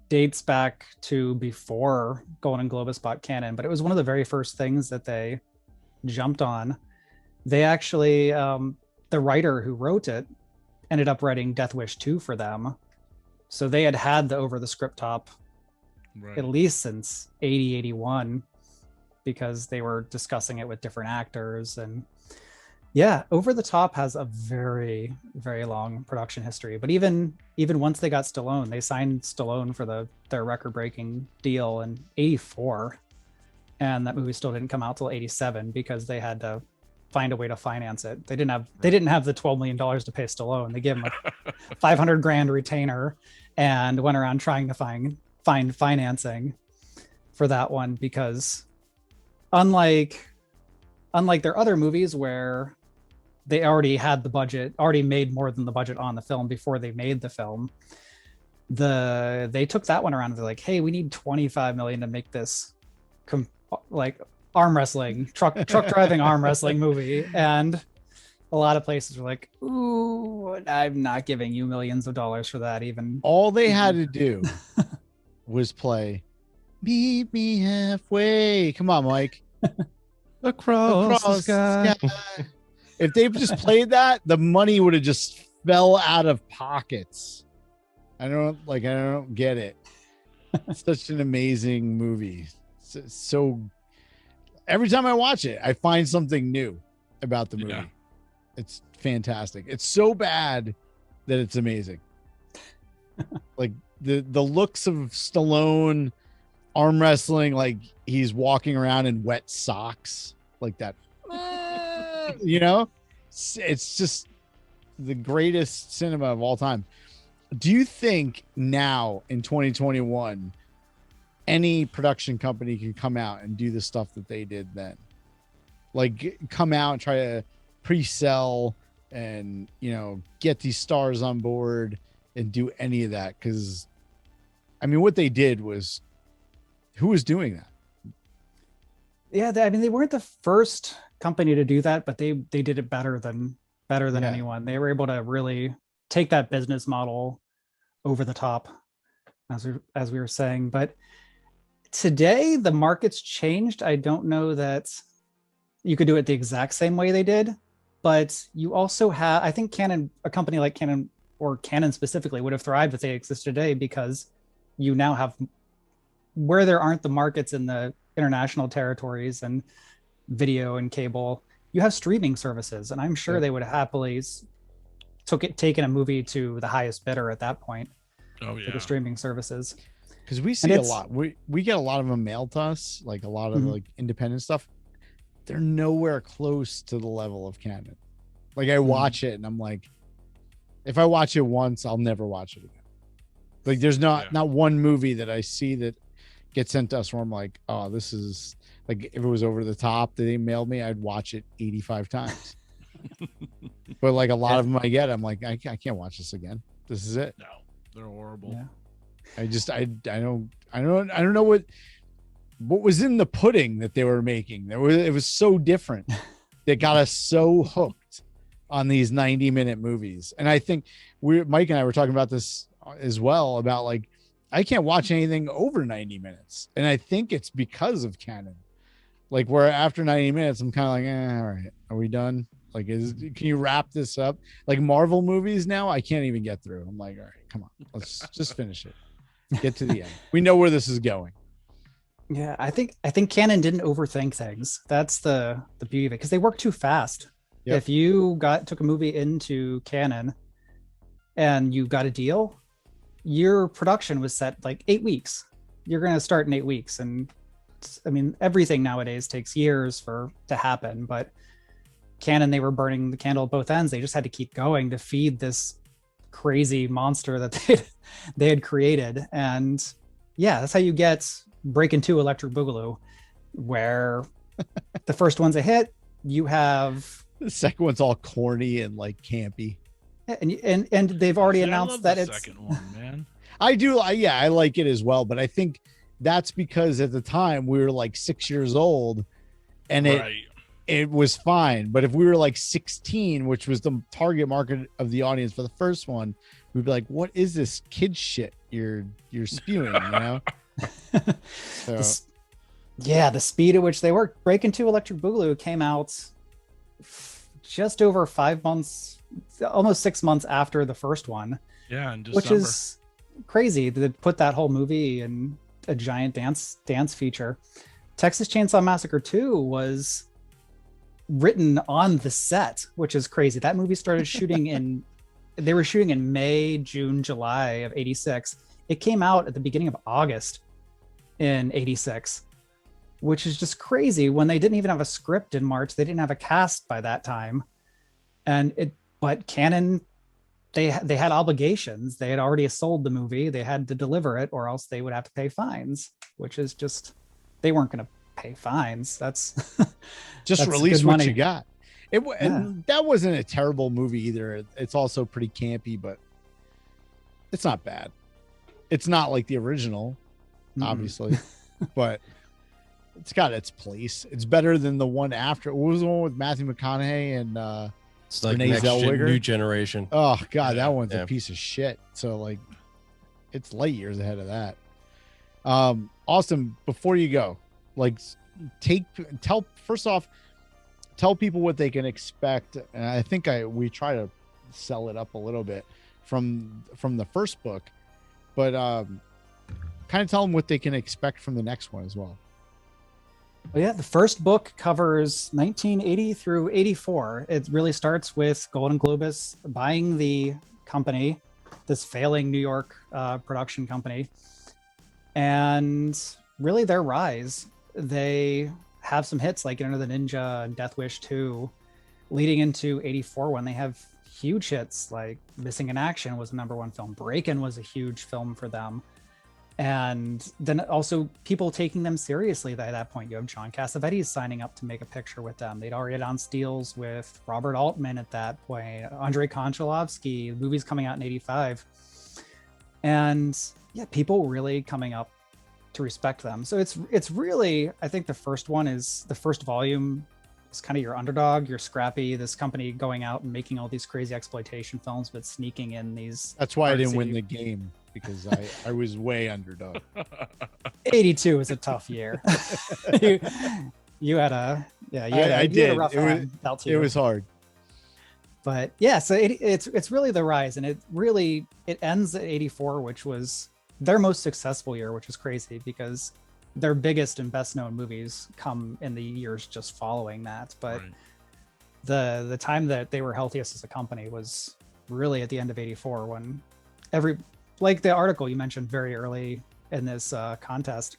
dates back to before Golan and Globus bought Canon, but it was one of the very first things that they jumped on. They actually, the writer who wrote it ended up writing Death Wish 2 for them. So they had the over the script top Right. at least since 80, 81, because they were discussing it with different actors. And yeah, Over the Top has a very, very long production history. But even once they got Stallone, they signed Stallone for their record-breaking deal in 84. And that movie still didn't come out till 87 because they had to find a way to finance it. They didn't have the $12 million to pay Stallone. They gave him a 500 grand retainer and went around trying to find financing for that one, because unlike their other movies where they already had the budget, already made more than the budget on the film before they made the film, they took that one around and they're like, hey, we need 25 million to make this like arm wrestling truck driving arm wrestling movie. And a lot of places were like, ooh, I'm not giving you millions of dollars for that. Even All they had to do was play "Meet Me Halfway." Come on, Mike. Across the sky. If they've just played that, the money would have just fell out of pockets. I don't get it. It's such an amazing movie. So every time I watch it, I find something new about the movie. Yeah. It's fantastic. It's so bad that it's amazing. Like the looks of Stallone arm wrestling, like he's walking around in wet socks like that. You know, it's just the greatest cinema of all time. Do you think now in 2021 any production company can come out and do the stuff that they did then? Like come out and try to pre-sell and, you know, get these stars on board and do any of that? Because I mean, what they did was, who was doing that? Yeah, they weren't the first company to do that, but they did it better than Yeah. anyone. They were able to really take that business model over the top, as we were saying. But today the market's changed. I don't know that you could do it the exact same way they did, but you also have, I think Canon, a company like Canon or Canon specifically, would have thrived if they existed today, because you now have, where there aren't the markets in the international territories and video and cable, you have streaming services, and I'm sure Yep. they would have happily taken a movie to the highest bidder at that point Oh for yeah. the streaming services. Because we see a it's- lot. We get a lot of them mailed to us, like a lot of Mhm. like independent stuff. They're nowhere close to the level of Canon. Like I watch it and I'm like, if I watch it once, I'll never watch it again. Like there's not one movie that I see that gets sent to us where I'm like, oh, this is like, if it was over the top that they mailed me, I'd watch it 85 times. But like a lot of them I get, I'm like, I can't watch this again. This is it. No, they're horrible. Yeah. I don't know what was in the pudding that they were making. It was so different. That got us so hooked on these 90-minute movies. And I think Mike and I were talking about this as well, about like, I can't watch anything over 90 minutes. And I think it's because of Canon. Like where after 90 minutes, I'm kind of like, all right, are we done? Like, can you wrap this up? Like Marvel movies now, I can't even get through. I'm like, all right, come on, let's just finish it. Get to the end. We know where this is going. Yeah, I think Canon didn't overthink things. That's the beauty of it, because they work too fast. Yep. If you took a movie into Canon and you got a deal, your production was set like 8 weeks. You're going to start in 8 weeks, and I mean, everything nowadays takes years to happen. But Canon, they were burning the candle at both ends. They just had to keep going to feed this crazy monster that they had created. And yeah, that's how you get Breakin' 2 Electric Boogaloo, where the first one's a hit. You have The second one's all corny and like campy. and they've already See, I announced love that the it's second one, man. I do. I like it as well, but I think that's because at the time we were like 6 years old and Right. it was fine. But if we were like 16, which was the target market of the audience for the first one, we'd be like, what is this kid shit you're spewing, you know? So, the speed at which they work. Breakin' 2 Electric Boogaloo came out just over 5 months, almost 6 months after the first one, Yeah, in December. which is crazy to put that whole movie in a giant dance feature. Texas Chainsaw Massacre 2 was written on the set, which is crazy. That movie started shooting they were shooting in May, June, July of 86. It came out at the beginning of August in 86, which is just crazy when they didn't even have a script in March. They didn't have a cast by that time. But Canon, they had obligations. They had already sold the movie. They had to deliver it, or else they would have to pay fines, which is just, they weren't going to pay fines. That's just that's release good what money. you got. And that wasn't a terrible movie either. It's also pretty campy, but it's not bad. It's not like the original, obviously, but it's got its place. It's better than the one after. What was the one with Matthew McConaughey and It's like Renee next gen, Zellweger? new generation. Oh god, that one's Yeah. a piece of shit. So like, it's light years ahead of that. Austin, before you go, like, tell people what they can expect. And I think we try to sell it up a little bit from the first book, but kind of tell them what they can expect from the next one as well. Well, yeah, the first book covers 1980 through 84. It really starts with Golan and Globus buying the company, this failing New York production company, and really their rise. They have some hits like Enter the Ninja and Death Wish 2, leading into 84 when they have huge hits like Missing in Action was a #1 film. Breakin' was a huge film for them. And then also people taking them seriously by that point. You have John Cassavetes signing up to make a picture with them. They'd already announced deals with Robert Altman at that point, Andrei Konchalovsky, movies coming out in 85. And yeah, people really coming up to respect them. So it's really, I think the first volume is kind of your underdog, your scrappy, this company going out and making all these crazy exploitation films, but sneaking in these. That's why I didn't win artsy- the game, because I was way underdog. 82 was a tough year. you had a I did. rough It was- hand dealt to It you. was hard. But yeah, so it's really the rise, and it ends at 84, which was their most successful year, which is crazy because their biggest and best known movies come in the years just following that. But Right. the time that they were healthiest as a company was really at the end of 84, when like the article you mentioned very early in this contest.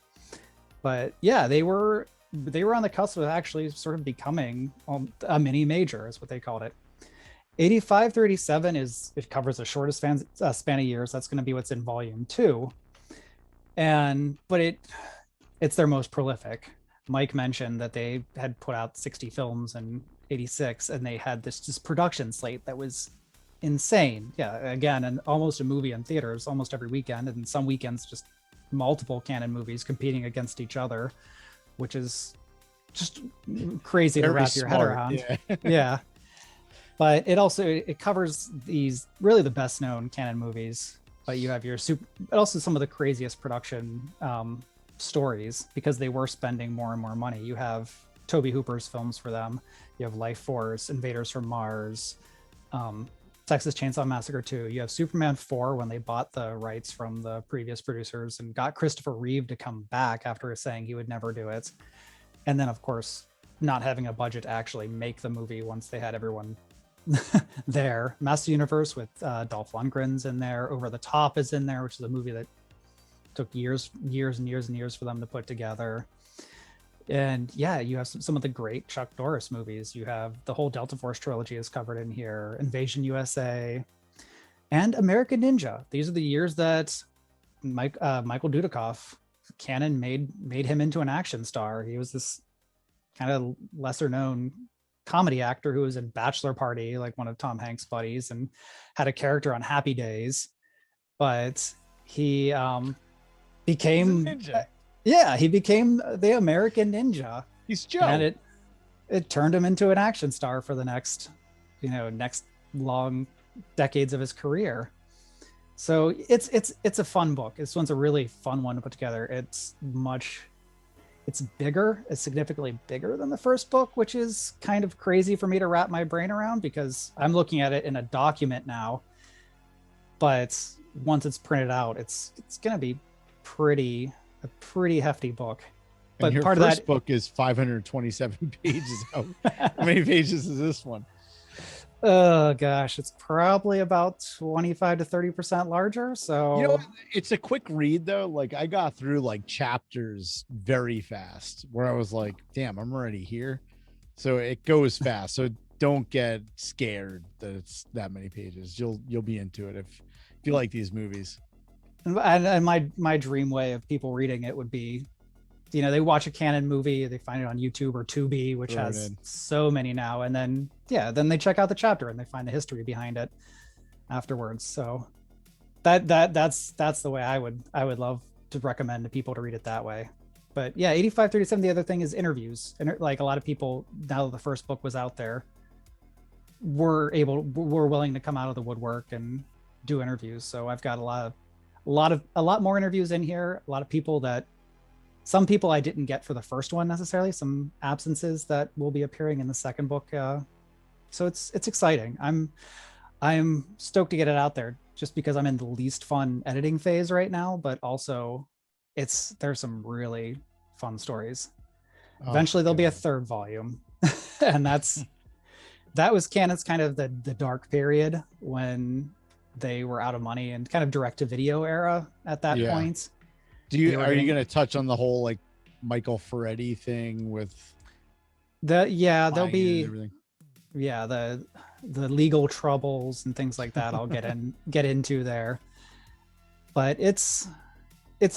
But yeah, they were on the cusp of actually sort of becoming a mini major, is what they called it. 85 through 87 it covers the shortest span of years. That's going to be what's in volume 2. But it's their most prolific. Mike mentioned that they had put out 60 films in 86, and they had this production slate that was insane. Yeah, again, and almost a movie in theaters almost every weekend, and some weekends just multiple Cannon movies competing against each other, which is just crazy to Very wrap your head smart, around. yeah. Yeah. But it covers these really the best known Cannon movies, but you have but also some of the craziest production stories, because they were spending more and more money. You have Tobe Hooper's films for them. You have Life Force, Invaders from Mars, Texas Chainsaw Massacre 2. You have Superman 4, when they bought the rights from the previous producers and got Christopher Reeve to come back after saying he would never do it. And then, of course, not having a budget to actually make the movie once they had everyone there. Master Universe with Dolph Lundgren's in there. Over the Top is in there, which is a movie that took years for them to put together. And yeah, you have some of the great Chuck Norris movies. You have the whole Delta Force trilogy is covered in here. Invasion USA and American Ninja. These are the years that Michael Dudikoff, Cannon made him into an action star. He was this kind of lesser known comedy actor who was in Bachelor Party, like one of Tom Hanks' buddies, and had a character on Happy Days. But he became he became the American Ninja. He's Joe. And it turned him into an action star for the next long decades of his career. So it's a fun book. This one's a really fun one to put together. It's bigger. It's significantly bigger than the first book, which is kind of crazy for me to wrap my brain around, because I'm looking at it in a document now. But once it's printed out, it's going to be a pretty hefty book. But and your part first of that book is 527 pages. How many pages is this one? Oh gosh, it's probably about 25 to 30% larger. So You know, it's a quick read though. Like I got through like chapters very fast, where I was like, damn, I'm already here. So it goes fast. So don't get scared that it's that many pages. You'll be into it if you like these movies. and my dream way of people reading it would be, they watch a Cannon movie, they find it on YouTube or Tubi, which Throw it has in. so many now, and then they check out the chapter and they find the history behind it afterwards. So that's the way I would love to recommend to people to read it that way. But yeah, 8537, the other thing is interviews. And like a lot of people, now that the first book was out there, were willing to come out of the woodwork and do interviews. So I've got a lot more interviews in here. A lot of people some people I didn't get for the first one necessarily, some absences that will be appearing in the second book. So it's exciting. I'm stoked to get it out there, just because I'm in the least fun editing phase right now, but also there's some really fun stories. Eventually there'll be a third volume. And that was Cannon's kind of the dark period when they were out of money and kind of direct to video era at that point. Are you going to touch on the whole like Michael Ferretti thing with there'll be everything? The legal troubles and things like that I'll get into there. But it's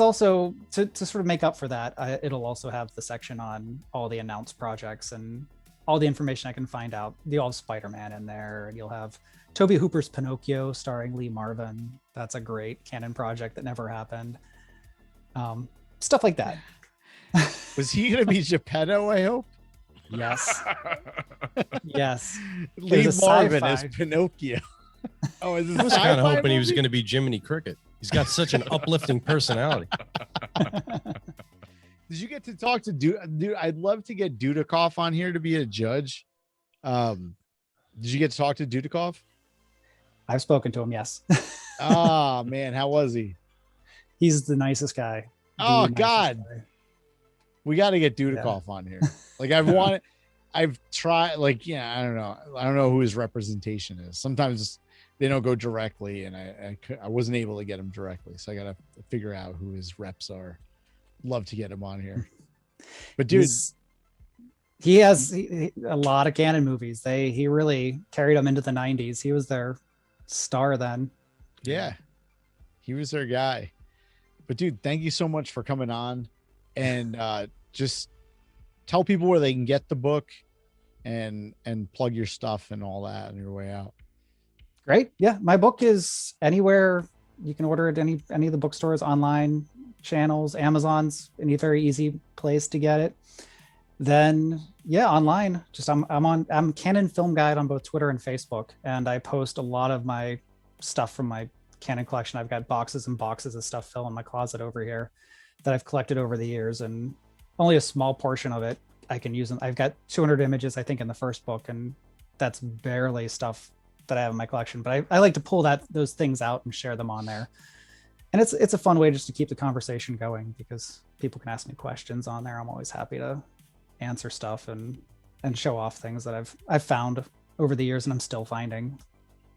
also to sort of make up for that, it'll also have the section on all the announced projects and all the information I can find out. You'll have Spider-Man in there, and you'll have Tobe Hooper's Pinocchio starring Lee Marvin. That's a great Cannon project that never happened. Stuff like that. Was he going to be Geppetto, I hope? Yes. Yes. Lee Marvin sci-fi. as Pinocchio. Oh, is this I was kind of sci-fi hoping he was movie? going to be Jiminy Cricket. He's got such an uplifting personality. Did you get to talk to Dude? I'd love to get Dudikoff on here to be a judge. Did you get to talk to Dudikoff? I've spoken to him. Yes. Oh man, how was he? He's the nicest guy. The Oh nicest God. guy. We got to get Dudikoff on here. Like I've tried, like, yeah, I don't know. I don't know who his representation is. Sometimes they don't go directly, and I wasn't able to get him directly. So I got to figure out who his reps are. Love to get him on here. But dude, he has a lot of canon movies. He really carried them into the 90s. He was their star then. yeah, he was their guy. But dude, thank you so much for coming on, and just tell people where they can get the book and plug your stuff and all that on your way out. Great. Yeah, my book is anywhere. You can order it any of the bookstores, online channels, Amazon's any very easy place to get it. Then yeah, online. Just I'm Canon Film Guide on both Twitter and Facebook, and I post a lot of my stuff from my Canon collection. I've got boxes and boxes of stuff filling my closet over here that I've collected over the years, and only a small portion of it I can use. I've got 200 images, I think, in the first book, and that's barely stuff that I have in my collection. But I like to pull those things out and share them on there. And it's a fun way just to keep the conversation going, because people can ask me questions on there. I'm always happy to answer stuff and show off things that I've found over the years, and I'm still finding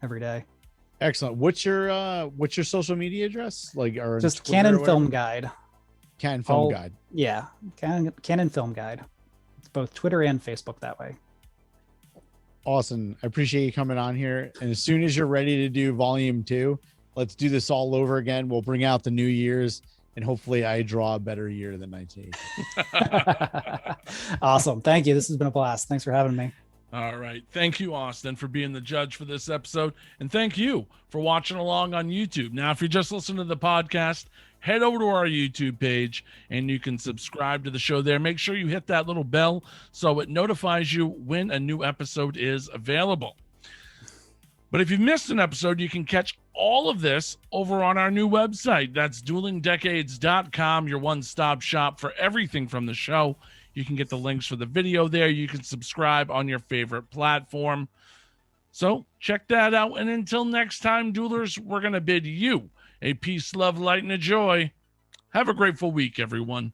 every day. Excellent. What's your social media address? Like, or just Twitter Canon or Film Guide. Canon Film Guide. Yeah, Canon Film Guide. It's both Twitter and Facebook that way. Awesome. I appreciate you coming on here. And as soon as you're ready to do volume 2, let's do this all over again. We'll bring out the New Year's, and hopefully I draw a better year than 1980. Awesome. Thank you. This has been a blast. Thanks for having me. All right. Thank you, Austin, for being the judge for this episode. And thank you for watching along on YouTube. Now, if you're just listening to the podcast, head over to our YouTube page and you can subscribe to the show there. Make sure you hit that little bell so it notifies you when a new episode is available. But if you've missed an episode, you can catch all of this over on our new website. That's duelingdecades.com, your one-stop shop for everything from the show. You can get the links for the video there. You can subscribe on your favorite platform. So check that out. And until next time, duelers, we're going to bid you a peace, love, light, and a joy. Have a grateful week, everyone.